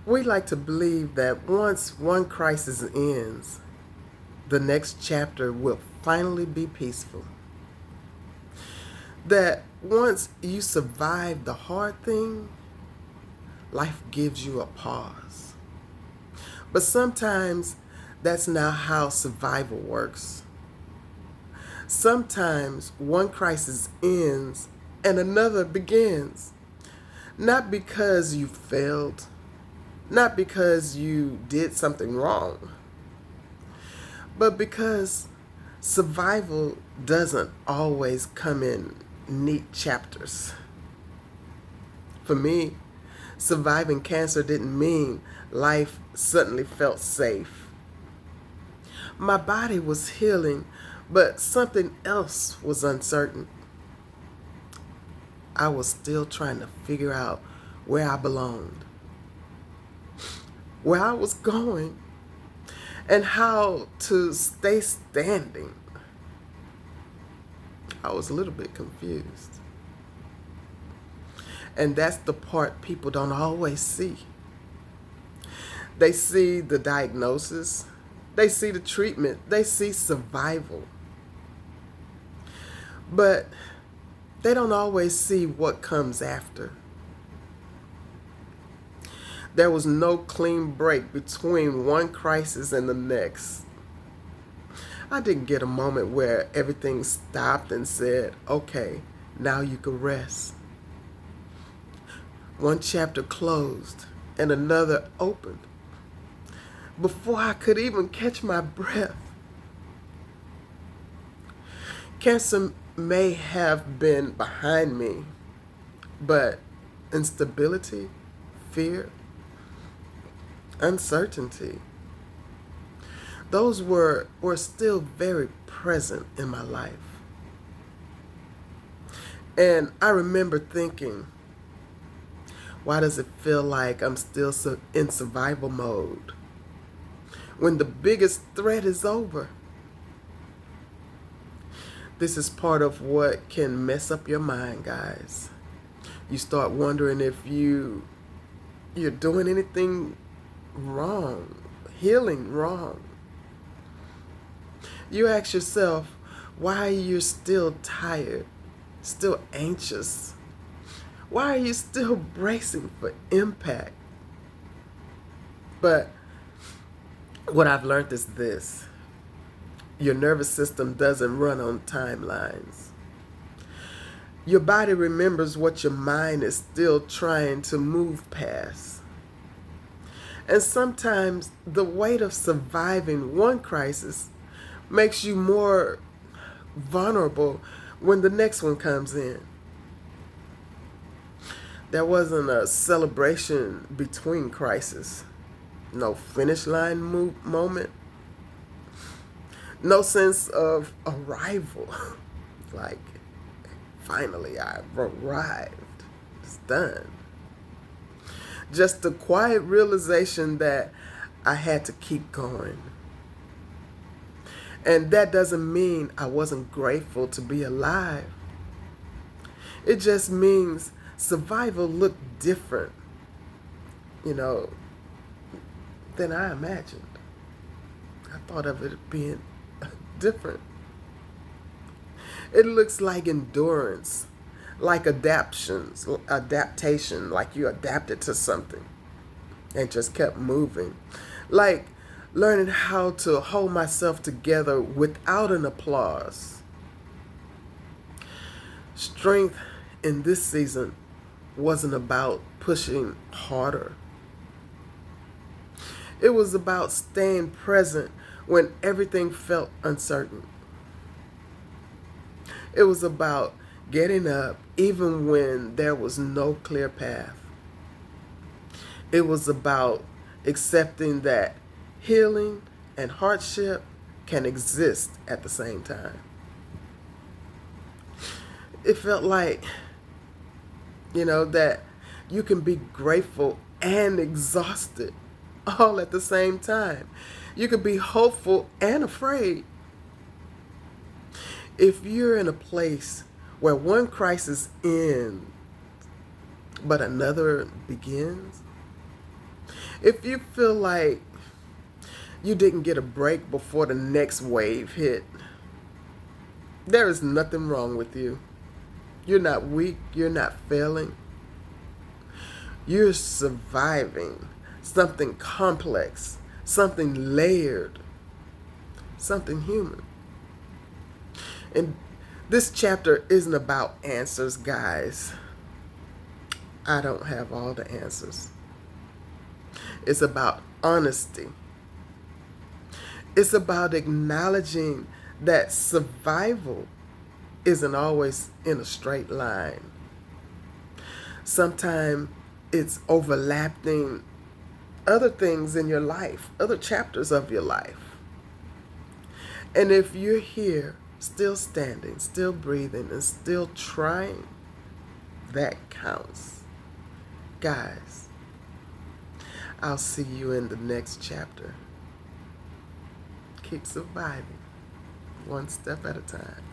We like to believe that once one crisis ends, the next chapter will finally be peaceful. That once you survive the hard thing, life gives you a pause. But sometimes that's not how survival works. Sometimes one crisis ends and another begins. Not because you failed, not because you did something wrong, but because survival doesn't always come in neat chapters. For me, surviving cancer didn't mean life suddenly felt safe. My body was healing, but something else was uncertain. I was still trying to figure out where I belonged, where I was going, and how to stay standing. I was a little bit confused. And that's the part people don't always see. They see the diagnosis, they see the treatment, they see survival. But they don't always see what comes after. There was no clean break between one crisis and the next. I didn't get a moment where everything stopped and said, okay, now you can rest. One chapter closed and another opened before I could even catch my breath. Cancer may have been behind me, but instability, fear, uncertainty, those were still very present in my life. And I remember thinking, why does it feel like I'm still in survival mode when the biggest threat is over? This is part of what can mess up your mind, guys. You start wondering if you're doing anything wrong, healing wrong. You ask yourself why you're still tired, still anxious. Why are you still bracing for impact? But what I've learned is this. Your nervous system doesn't run on timelines. Your body remembers what your mind is still trying to move past. And sometimes the weight of surviving one crisis makes you more vulnerable when the next one comes in. There wasn't a celebration between crises, no finish line moment, no sense of arrival, like finally I've arrived, it's done. Just the quiet realization that I had to keep going. And that doesn't mean I wasn't grateful to be alive. It just means survival looked different, than I imagined. I thought of it being different. It looks like endurance, like adaptation, like you adapted to something and just kept moving. Like learning how to hold myself together without an applause. Strength in this season wasn't about pushing harder. It was about staying present when everything felt uncertain. It was about getting up even when there was no clear path. It was about accepting that healing and hardship can exist at the same time. It felt like, that you can be grateful and exhausted all at the same time. You can be hopeful and afraid. If you're in a place where one crisis ends but another begins, If you feel like you didn't get a break before the next wave hit, there is nothing wrong with you. You're not weak. You're not failing. You're surviving something complex, something layered, something human. And this chapter isn't about answers, guys. I don't have all the answers. It's about honesty. It's about acknowledging that survival isn't always in a straight line. Sometimes it's overlapping other things in your life, other chapters of your life. And if you're here, still standing, still breathing, and still trying, that counts. Guys, I'll see you in the next chapter. Keep surviving, one step at a time.